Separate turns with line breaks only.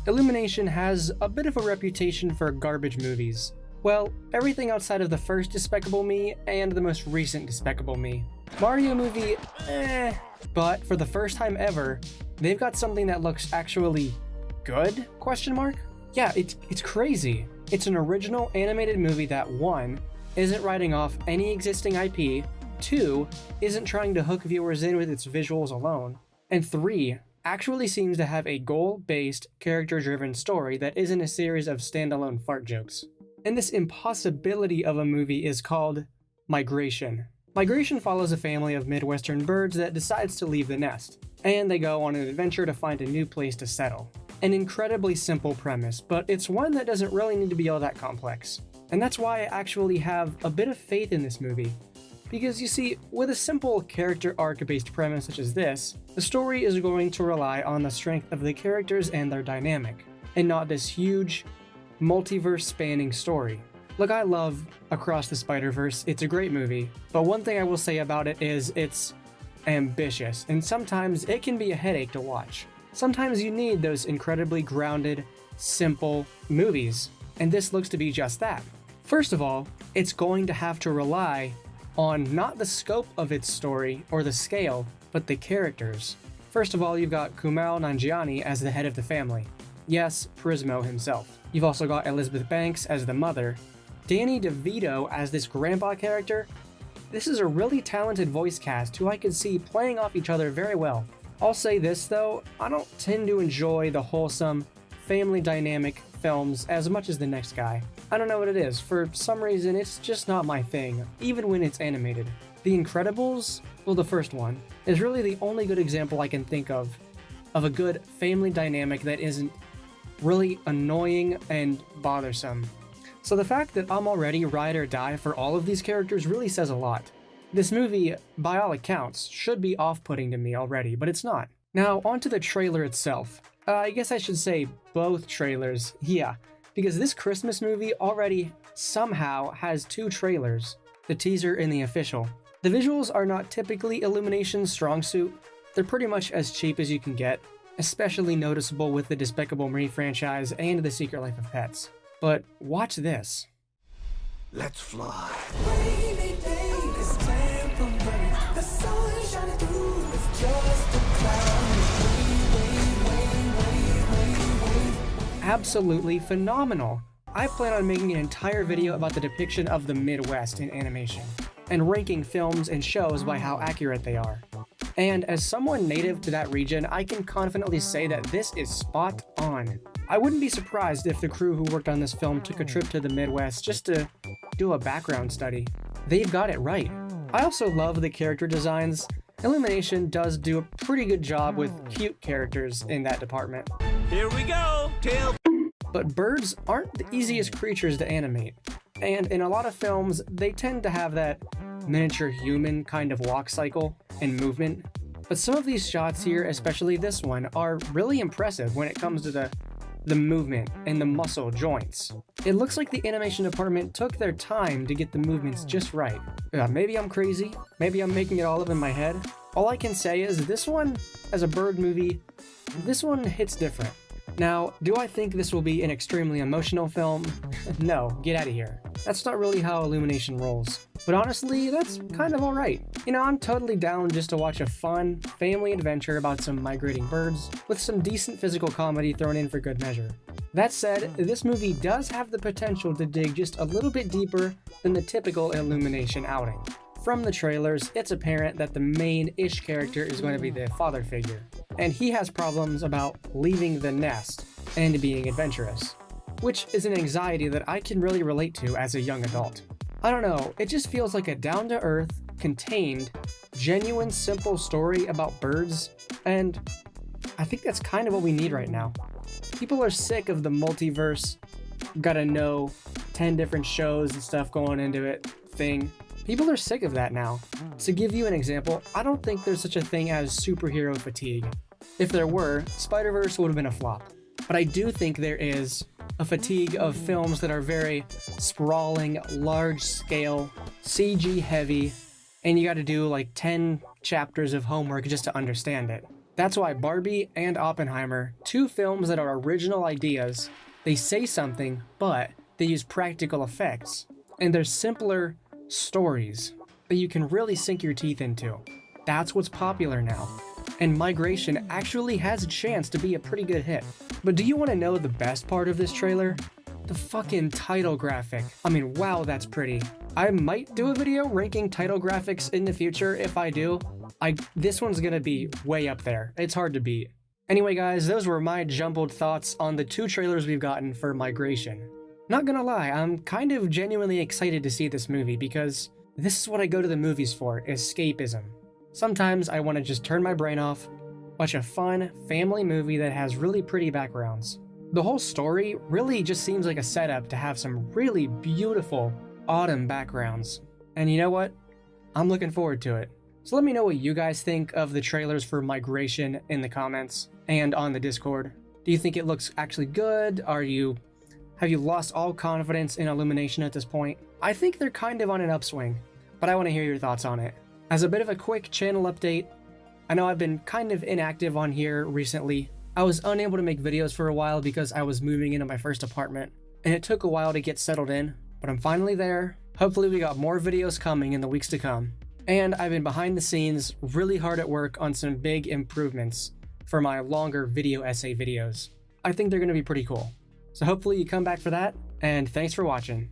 Illumination has a bit of a reputation for garbage movies. Well, everything outside of the first Despicable Me and the most recent Despicable Me. Mario movie, but for the first time ever, they've got something that looks actually good? Yeah, it's crazy. It's an original animated movie that 1, isn't writing off any existing IP, 2, isn't trying to hook viewers in with its visuals alone, and 3, actually seems to have a goal-based, character-driven story that isn't a series of standalone fart jokes. And this impossibility of a movie is called Migration. Migration follows a family of Midwestern birds that decides to leave the nest, and they go on an adventure to find a new place to settle. An incredibly simple premise, but it's one that doesn't really need to be all that complex. And that's why I actually have a bit of faith in this movie. Because you see, with a simple character arc-based premise such as this, the story is going to rely on the strength of the characters and their dynamic, and not this huge, multiverse-spanning story. Look, I love Across the Spider-Verse, it's a great movie, but one thing I will say about it is it's ambitious, and sometimes it can be a headache to watch. Sometimes you need those incredibly grounded, simple movies, and this looks to be just that. First of all, it's going to have to rely on not the scope of its story or the scale, but the characters. First of all, you've got Kumail Nanjiani as the head of the family. Yes, Prismo himself. You've also got Elizabeth Banks as the mother, Danny DeVito as this grandpa character. This is a really talented voice cast who I could see playing off each other very well. I'll say this though, I don't tend to enjoy the wholesome, family dynamic films as much as the next guy. I don't know what it is, for some reason it's just not my thing, even when it's animated. The Incredibles, well the first one, is really the only good example I can think of a good family dynamic that isn't really annoying and bothersome. So the fact that I'm already ride or die for all of these characters really says a lot. This movie, by all accounts, should be off-putting to me already, but it's not. Now, onto the trailer itself. I guess I should say both trailers, yeah, because this Christmas movie already somehow has 2 trailers, the teaser and the official. The visuals are not typically Illumination's strong suit. They're pretty much as cheap as you can get, especially noticeable with the Despicable Me franchise and The Secret Life of Pets. But watch this.
Let's fly.
Absolutely phenomenal. I plan on making an entire video about the depiction of the Midwest in animation, and ranking films and shows by how accurate they are. And as someone native to that region, I can confidently say that this is spot on. I wouldn't be surprised if the crew who worked on this film took a trip to the Midwest just to do a background study. They've got it right. I also love the character designs. Illumination does do a pretty good job with cute characters in that department.
Here we go, tail.
But birds aren't the easiest creatures to animate. And in a lot of films, they tend to have that miniature human kind of walk cycle and movement. But some of these shots here, especially this one, are really impressive when it comes to the movement and the muscle joints. It looks like the animation department took their time to get the movements just right. Maybe I'm crazy, maybe I'm making it all up in my head. All I can say is this one, as a bird movie, this one hits different. Now, do I think this will be an extremely emotional film? No, get out of here. That's not really how Illumination rolls. But honestly, that's kind of alright. You know, I'm totally down just to watch a fun, family adventure about some migrating birds, with some decent physical comedy thrown in for good measure. That said, this movie does have the potential to dig just a little bit deeper than the typical Illumination outing. From the trailers, it's apparent that the main-ish character is going to be the father figure, and he has problems about leaving the nest and being adventurous, which is an anxiety that I can really relate to as a young adult. I don't know, it just feels like a down-to-earth, contained, genuine, simple story about birds, and I think that's kind of what we need right now. People are sick of the multiverse, gotta know 10 different shows and stuff going into it thing. People are sick of that now. To give you an example, I don't think there's such a thing as superhero fatigue. If there were, Spider-Verse would have been a flop. But I do think there is a fatigue of films that are very sprawling, large-scale, CG-heavy, and you gotta do like 10 chapters of homework just to understand it. That's why Barbie and Oppenheimer, two films that are original ideas, they say something, but they use practical effects. And they're simpler stories that you can really sink your teeth into. That's what's popular now. And Migration actually has a chance to be a pretty good hit. But do you want to know the best part of this trailer? The fucking title graphic. I mean, wow, that's pretty. I might do a video ranking title graphics in the future. If I do, this one's gonna be way up there. It's hard to beat. Anyway, guys, those were my jumbled thoughts on the two trailers we've gotten for Migration. Not gonna lie, I'm kind of genuinely excited to see this movie because this is what I go to the movies for, escapism. Sometimes I want to just turn my brain off, watch a fun family movie that has really pretty backgrounds. The whole story really just seems like a setup to have some really beautiful autumn backgrounds. And you know what? I'm looking forward to it. So let me know what you guys think of the trailers for Migration in the comments and on the Discord. Do you think it looks actually good? Have you lost all confidence in Illumination at this point? I think they're kind of on an upswing, but I want to hear your thoughts on it. As a bit of a quick channel update, I know I've been kind of inactive on here recently. I was unable to make videos for a while because I was moving into my first apartment, and it took a while to get settled in, but I'm finally there. Hopefully we got more videos coming in the weeks to come. And I've been behind the scenes really hard at work on some big improvements for my longer video essay videos. I think they're going to be pretty cool. So hopefully you come back for that, and thanks for watching.